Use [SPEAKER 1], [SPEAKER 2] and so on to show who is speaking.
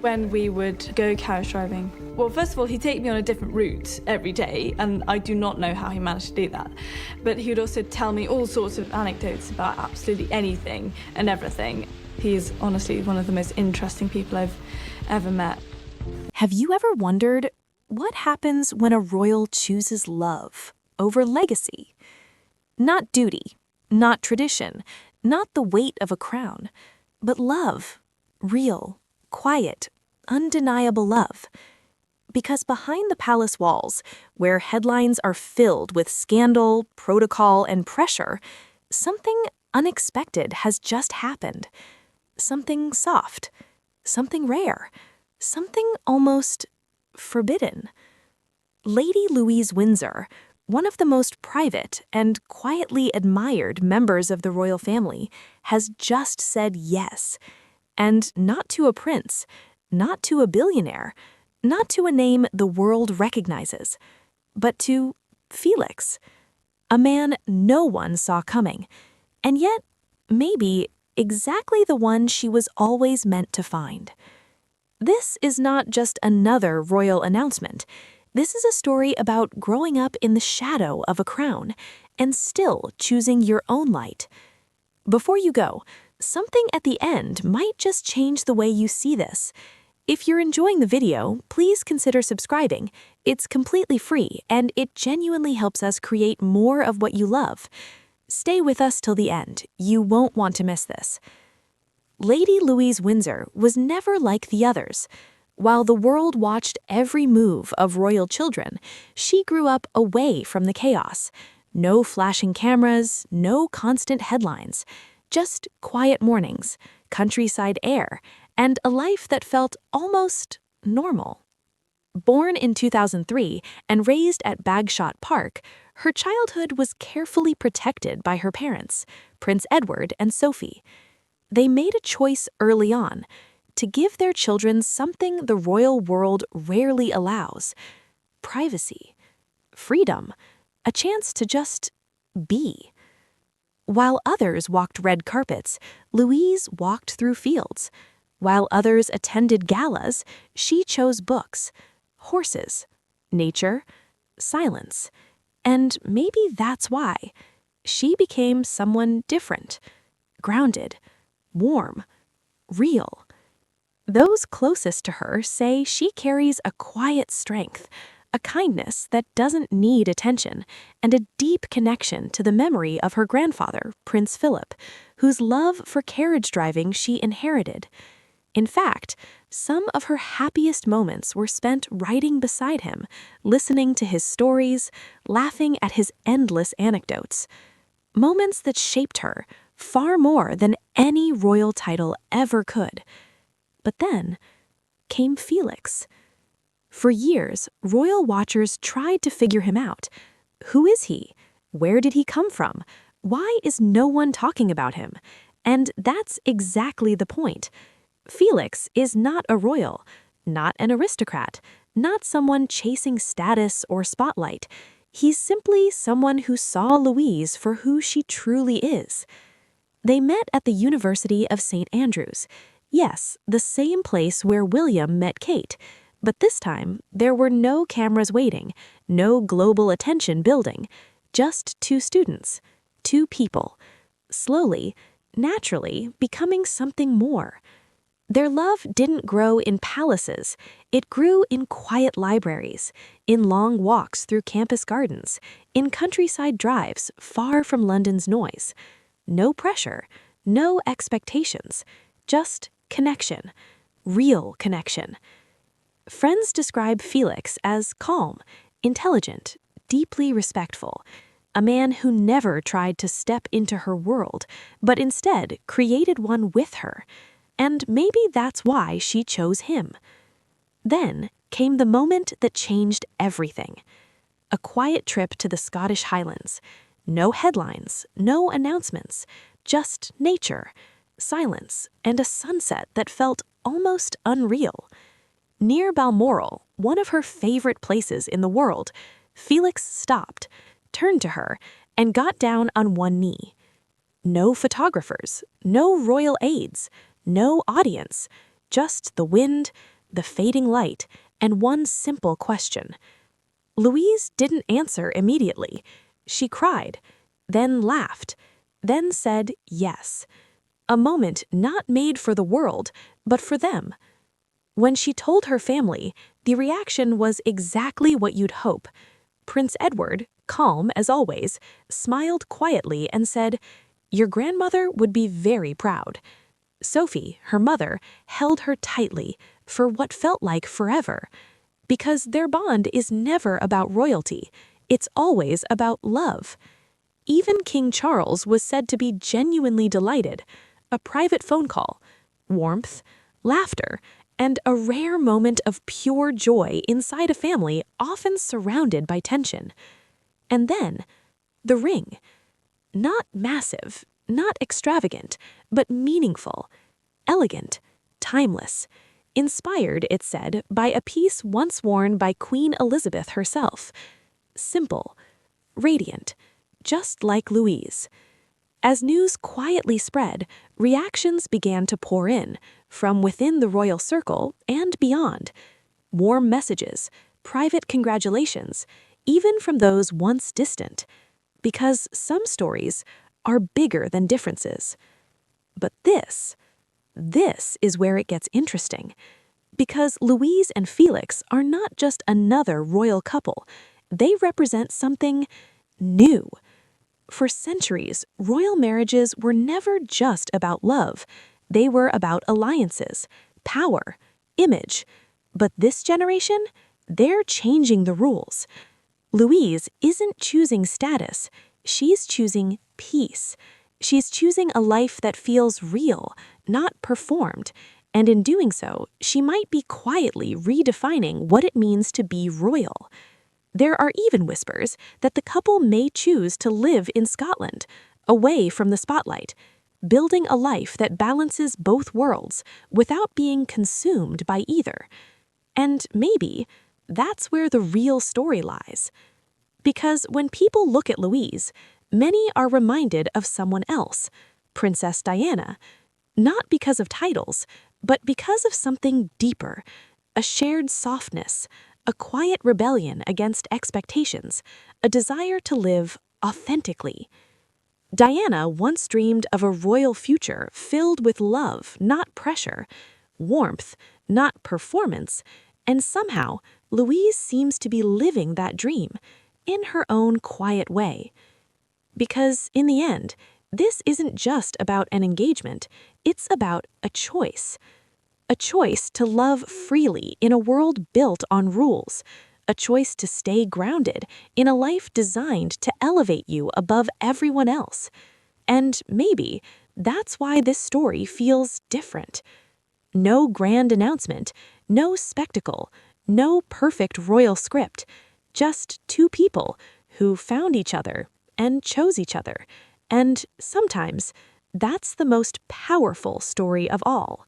[SPEAKER 1] When we would go carriage driving, well, first of all, he'd take me on a different route every day, and I do not know how he managed to do that. But he would also tell me all sorts of anecdotes about absolutely anything and everything. He is honestly one of the most interesting people I've ever met.
[SPEAKER 2] Have you ever wondered what happens when a royal chooses love over legacy? Not duty, not tradition, not the weight of a crown, but love, real, quiet, undeniable love. Because behind the palace walls, where headlines are filled with scandal, protocol, and pressure, something unexpected has just happened. Something soft, something rare, something almost forbidden. Lady Louise Windsor, one of the most private and quietly admired members of the royal family, has just said yes. And not to a prince, not to a billionaire, not to a name the world recognizes, but to Felix, a man no one saw coming, and yet maybe exactly the one she was always meant to find. This is not just another royal announcement. This is a story about growing up in the shadow of a crown and still choosing your own light. Before you go, something at the end might just change the way you see this. If you're enjoying the video, please consider subscribing. It's completely free, and it genuinely helps us create more of what you love. Stay with us till the end. You won't want to miss this. Lady Louise Windsor was never like the others. While the world watched every move of royal children, she grew up away from the chaos. No flashing cameras, no constant headlines. Just quiet mornings, countryside air, and a life that felt almost normal. Born in 2003 and raised at Bagshot Park, her childhood was carefully protected by her parents, Prince Edward and Sophie. They made a choice early on to give their children something the royal world rarely allows: privacy, freedom, a chance to just be. While others walked red carpets, Louise walked through fields. While others attended galas, she chose books, horses, nature, silence. And maybe that's why she became someone different, grounded, warm, real. Those closest to her say she carries a quiet strength, a kindness that doesn't need attention, and a deep connection to the memory of her grandfather, Prince Philip, whose love for carriage driving she inherited. In fact, some of her happiest moments were spent riding beside him, listening to his stories, laughing at his endless anecdotes. Moments that shaped her far more than any royal title ever could. But then came Felix. For years, royal watchers tried to figure him out. Who is he? Where did he come from? Why is no one talking about him? And that's exactly the point. Felix is not a royal, not an aristocrat, not someone chasing status or spotlight. He's simply someone who saw Louise for who she truly is. They met at the University of St. Andrews. Yes, the same place where William met Kate. But this time, there were no cameras waiting, no global attention building, just two students, two people, slowly, naturally becoming something more. Their love didn't grow in palaces. It grew in quiet libraries, in long walks through campus gardens, in countryside drives far from London's noise. No pressure, no expectations, just connection, real connection. Friends describe Felix as calm, intelligent, deeply respectful, a man who never tried to step into her world, but instead created one with her. And maybe that's why she chose him. Then came the moment that changed everything. A quiet trip to the Scottish Highlands. No headlines, no announcements, just nature, silence, and a sunset that felt almost unreal. Near Balmoral, one of her favorite places in the world, Felix stopped, turned to her, and got down on one knee. No photographers, no royal aides, no audience, just the wind, the fading light, and one simple question. Louise didn't answer immediately. She cried, then laughed, then said yes. A moment not made for the world, but for them. When she told her family, the reaction was exactly what you'd hope. Prince Edward, calm as always, smiled quietly and said, "Your grandmother would be very proud." Sophie, her mother, held her tightly for what felt like forever. Because their bond is never about royalty, it's always about love. Even King Charles was said to be genuinely delighted. A private phone call, warmth, laughter, and a rare moment of pure joy inside a family often surrounded by tension. And then, the ring. Not massive, not extravagant, but meaningful, elegant, timeless. Inspired, it said, by a piece once worn by Queen Elizabeth herself. Simple, radiant, just like Louise. As news quietly spread, reactions began to pour in, from within the royal circle and beyond. Warm messages, private congratulations, even from those once distant. Because some stories are bigger than differences. But this is where it gets interesting. Because Louise and Felix are not just another royal couple. They represent something new. For centuries, royal marriages were never just about love. They were about alliances, power, image. But this generation, they're changing the rules. Louise isn't choosing status. She's choosing peace. She's choosing a life that feels real, not performed. And in doing so, she might be quietly redefining what it means to be royal. There are even whispers that the couple may choose to live in Scotland, away from the spotlight, building a life that balances both worlds without being consumed by either. And maybe that's where the real story lies. Because when people look at Louise, many are reminded of someone else, Princess Diana, not because of titles, but because of something deeper, a shared softness, a quiet rebellion against expectations, a desire to live authentically. Diana once dreamed of a royal future filled with love, not pressure, warmth, not performance, and somehow Louise seems to be living that dream in her own quiet way. Because in the end, this isn't just about an engagement, it's about a choice. A choice to love freely in a world built on rules. A choice to stay grounded in a life designed to elevate you above everyone else. And maybe that's why this story feels different. No grand announcement, no spectacle, no perfect royal script. Just two people who found each other and chose each other. And sometimes that's the most powerful story of all.